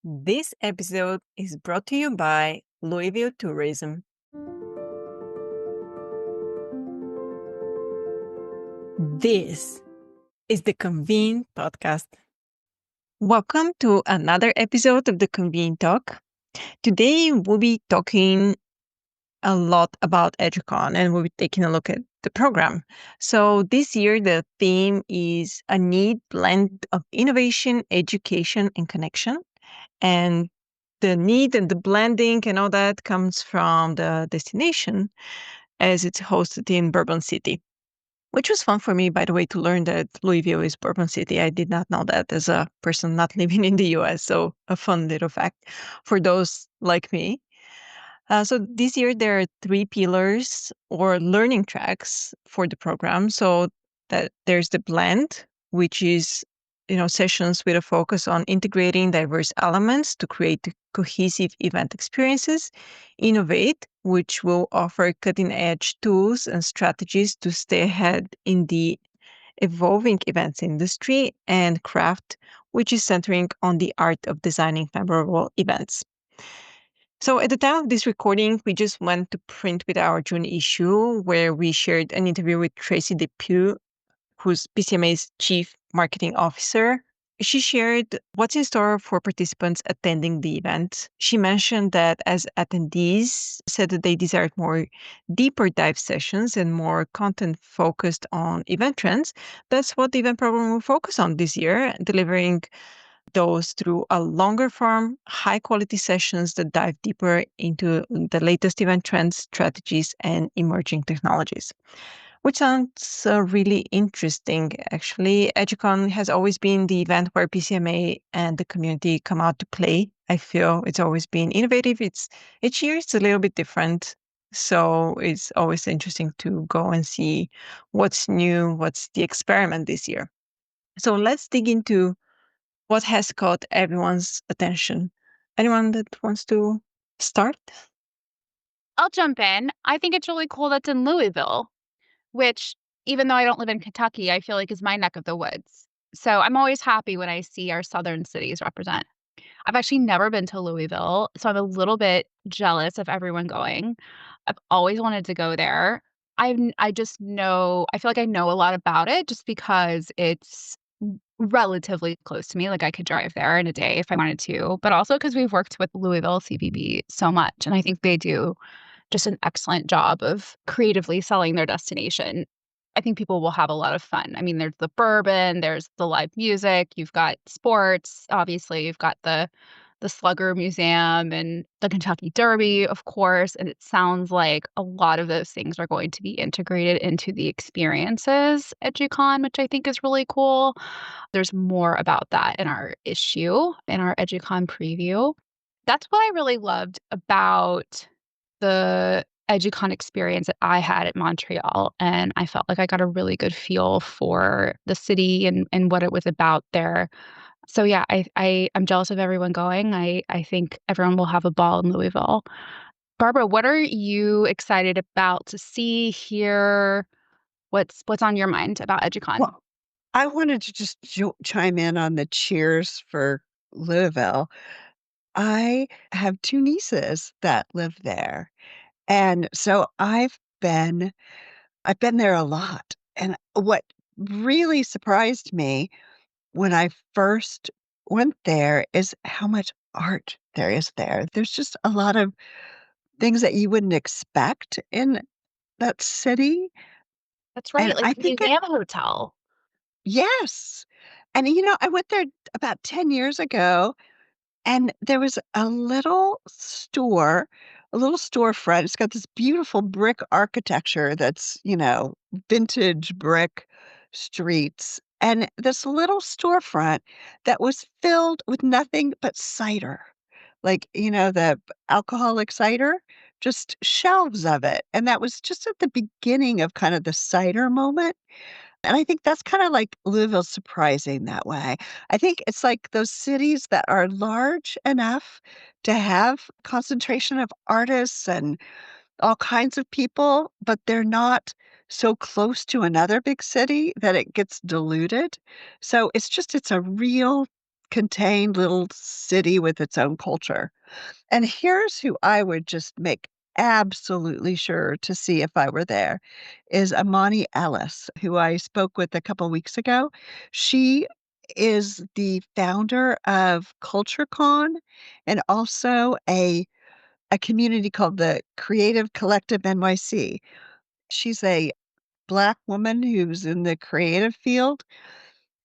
This episode is brought to you by Louisville Tourism. This is the Convene Podcast. Welcome to another episode of the Convene Talk. Today, we'll be talking a lot about edUcon and we'll be taking a look at the program. So this year, the theme is a neat blend of innovation, education, and connection. And the need and the blending and all that comes from the destination as it's hosted in Bourbon City, which was fun for me, by the way, to learn that Louisville is Bourbon City. I did not know that as a person not living in the US. So a fun little fact for those like me. So this year there are 3 pillars or learning tracks for the program. So that there's the blend, which is sessions with a focus on integrating diverse elements to create cohesive event experiences. Innovate, which will offer cutting-edge tools and strategies to stay ahead in the evolving events industry. And Craft, which is centering on the art of designing memorable events. So at the time of this recording, we just went to print with our June issue, where we shared an interview with Tracy Depew, who's Pcma's chief marketing officer. She shared what's in store for participants attending the event. She mentioned that as attendees said that they desired more deeper dive sessions and more content focused on event trends. That's what the event program will focus on this year, delivering those through a longer form, high quality sessions that dive deeper into the latest event trends, strategies, and emerging technologies. Which sounds really interesting, actually. edUcon has always been the event where Pcma and the community come out to play. I feel it's always been innovative. Each year it's a little bit different. So it's always interesting to go and see what's new, what's the experiment this year. So let's dig into what has caught everyone's attention. Anyone that wants to start? I'll jump in. I think it's really cool that's in Louisville, which, even though I don't live in Kentucky, I feel like is my neck of the woods. So I'm always happy when I see our southern cities represent. I've actually never been to Louisville, so I'm a little bit jealous of everyone going. I've always wanted to go there. I just know I feel like I know a lot about it just because it's relatively close to me. Like, I could drive there in a day if I wanted to, but also because we've worked with Louisville CPB so much, and I think they do just an excellent job of creatively selling their destination. I think people will have a lot of fun. I mean, there's the bourbon, there's the live music, you've got sports, obviously, you've got the Slugger Museum and the Kentucky Derby, of course, and it sounds like a lot of those things are going to be integrated into the experiences at EduCon, which I think is really cool. There's more about that in our issue, in our EduCon preview. That's what I really loved about the EduCon experience that I had at Montreal, and I felt like I got a really good feel for the city and what it was about there. So yeah, I'm jealous of everyone going. I think everyone will have a ball in Louisville. Barbara, what are you excited about to see, hear? What's on your mind about EduCon? Well, I wanted to just chime in on the cheers for Louisville. I have 2 nieces that live there, and so I've been there a lot, and what really surprised me when I first went there is how much art there is there. There's just a lot of things that you wouldn't expect in that city, That's and right, like I the think Museum Hotel. yes. And, I went there about 10 years ago, and there was a little storefront. It's got this beautiful brick architecture that's, vintage brick streets, and this little storefront that was filled with nothing but cider. Like, the alcoholic cider, just shelves of it, and that was just at the beginning of kind of the cider moment. And I think that's kinda like Louisville's surprising that way. I think it's like those cities that are large enough to have concentration of artists and all kinds of people, but they're not so close to another big city that it gets diluted. So it's a real self-contained little city with its own culture. And here's who I would just make absolutely sure to see if I were there, is Imani Ellis, who I spoke with a couple weeks ago. She is the founder of CultureCon and also a community called the Creative Collective NYC. She's a Black woman who's in the creative field,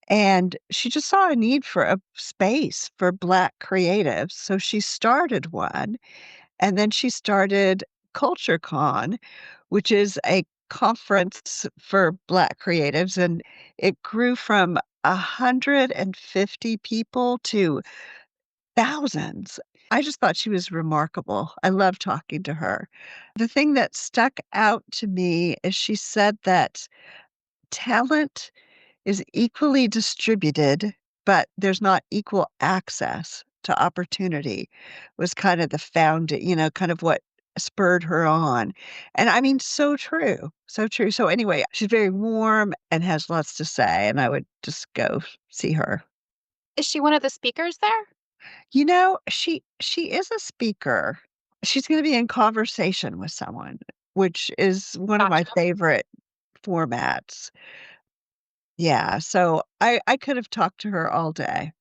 and she just saw a need for a space for Black creatives, so she started one, and then she started CultureCon, which is a conference for Black creatives, and it grew from 150 people to thousands. I just thought she was remarkable. I loved talking to her. The thing that stuck out to me is she said that talent is equally distributed, but there's not equal access to opportunity was kind of the kind of what spurred her on. And I mean, so true, so true. So anyway, she's very warm and has lots to say, and I would just go see her. Is she one of the speakers there? She is a speaker. She's gonna be in conversation with someone, which is one of my Gotcha. favorite formats. Yeah, so I could have talked to her all day.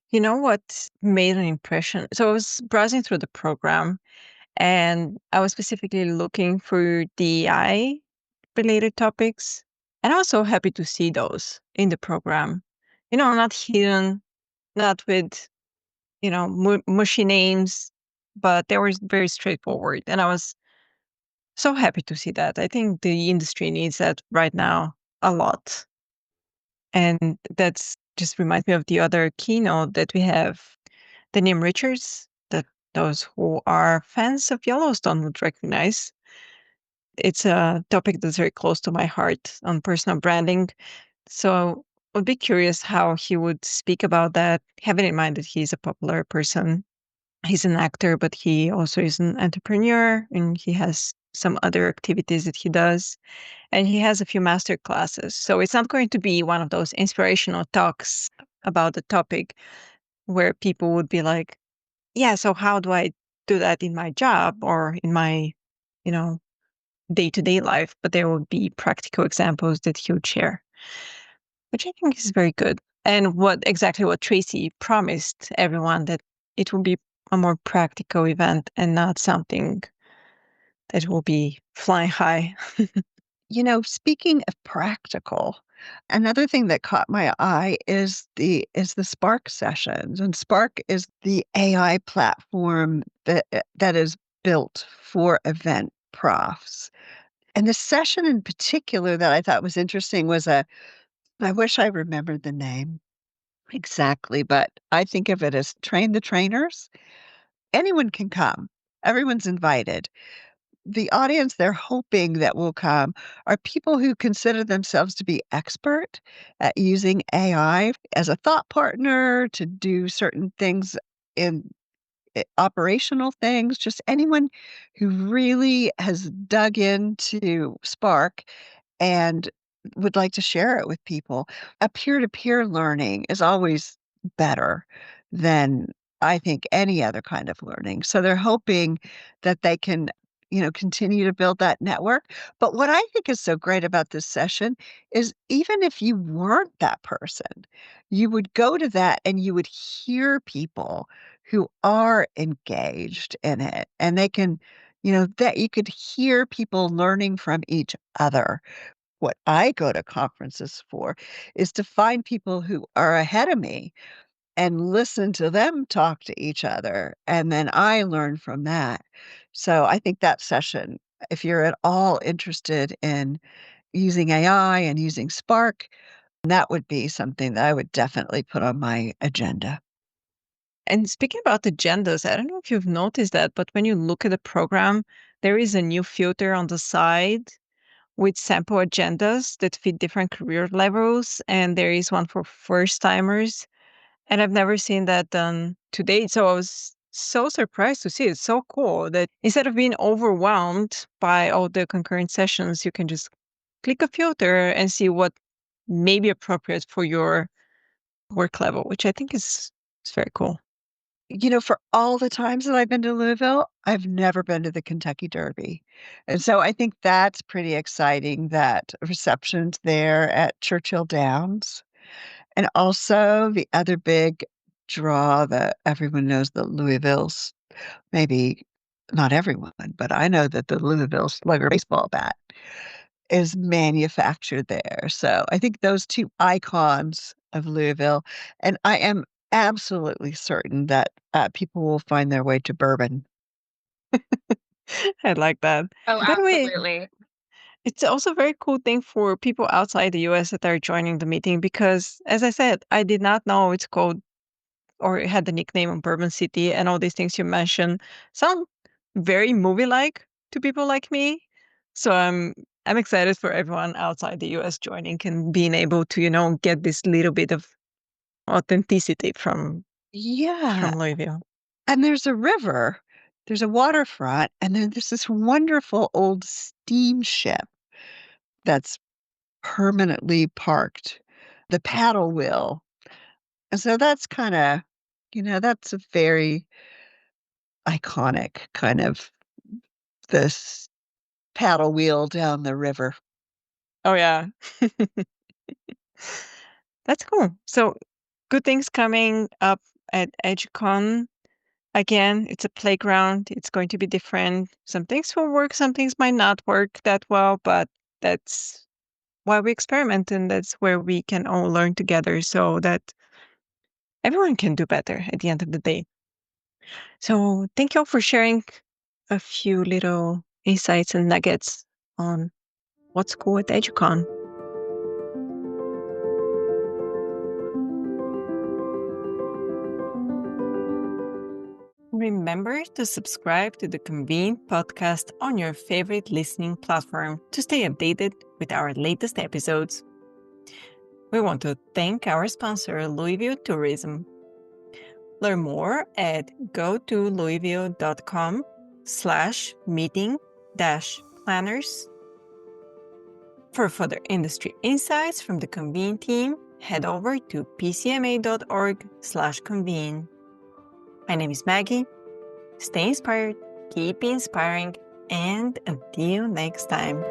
You know what made an impression? So I was browsing through the program and I was specifically looking for DEI related topics. And I was so happy to see those in the program. Not hidden, not with, mushy names, but they were very straightforward. And I was so happy to see that. I think the industry needs that right now a lot. And that's just reminds me of the other keynote that we have, Denim Richards, that those who are fans of Yellowstone would recognize. It's a topic that's very close to my heart on personal branding. So I would be curious how he would speak about that, having in mind that he's a popular person. He's an actor, but he also is an entrepreneur and he has some other activities that he does. And he has a few master classes. So it's not going to be one of those inspirational talks about the topic where people would be like, yeah, so how do I do that in my job or in my, you know, day-to-day life? But there would be practical examples that he would share, which I think is very good. And exactly what Tracy promised everyone, that it will be a more practical event and not something that will be flying high. Speaking of practical, another thing that caught my eye is the Spark sessions, and Spark is the AI platform that is built for event profs. And the session in particular that I thought was interesting was I wish I remembered the name exactly, but I think of it as Train the Trainers. Anyone can come. Everyone's invited. The audience they're hoping that will come are people who consider themselves to be expert at using AI as a thought partner to do certain things in operational things, just anyone who really has dug into Spark and would like to share it with people. A peer-to-peer learning is always better than I think any other kind of learning. So they're hoping that they can, continue to build that network. But what I think is so great about this session is even if you weren't that person, you would go to that and you would hear people who are engaged in it and they can, that you could hear people learning from each other. What I go to conferences for is to find people who are ahead of me and listen to them talk to each other, and then I learn from that. So I think that session, if you're at all interested in using AI and using Spark, that would be something that I would definitely put on my agenda. And speaking about agendas, I don't know if you've noticed that, but when you look at the program, there is a new filter on the side with sample agendas that fit different career levels. And there is one for first timers. And I've never seen that done to date. So I was so surprised to see it. It's so cool that instead of being overwhelmed by all the concurrent sessions, you can just click a filter and see what may be appropriate for your work level, which I think is very cool. For all the times that I've been to Louisville, I've never been to the Kentucky Derby. And so I think that's pretty exciting that reception's there at Churchill Downs. And also the other big draw that everyone knows, the Louisville's, maybe not everyone, but I know that the Louisville Slugger baseball bat is manufactured there. So I think those two icons of Louisville, and I am absolutely certain that people will find their way to bourbon. I like that. Oh, By the way, absolutely. it's also a very cool thing for people outside the US that are joining the meeting because, as I said, I did not know it's called or it had the nickname of Bourbon City, and all these things you mentioned sound very movie-like to people like me. So I'm excited for everyone outside the US joining and being able to, get this little bit of authenticity from Yeah. Louisville. And there's a river, there's a waterfront, and then there's this wonderful old steamship that's permanently parked, the paddle wheel. And so that's that's a very iconic kind of this paddle wheel down the river. Oh yeah. That's cool. So good things coming up at edUcon. Again, it's a playground. It's going to be different. Some things will work, some things might not work that well, but that's why we experiment, and that's where we can all learn together so that everyone can do better at the end of the day. So thank you all for sharing a few little insights and nuggets on what's cool at edUcon. Remember to subscribe to the Convene podcast on your favorite listening platform to stay updated with our latest episodes. We want to thank our sponsor, Louisville Tourism. Learn more at gotolouisville.com/meeting-planners. For further industry insights from the Convene team, head over to pcma.org/convene. My name is Maggie. Stay inspired, keep inspiring, and until next time.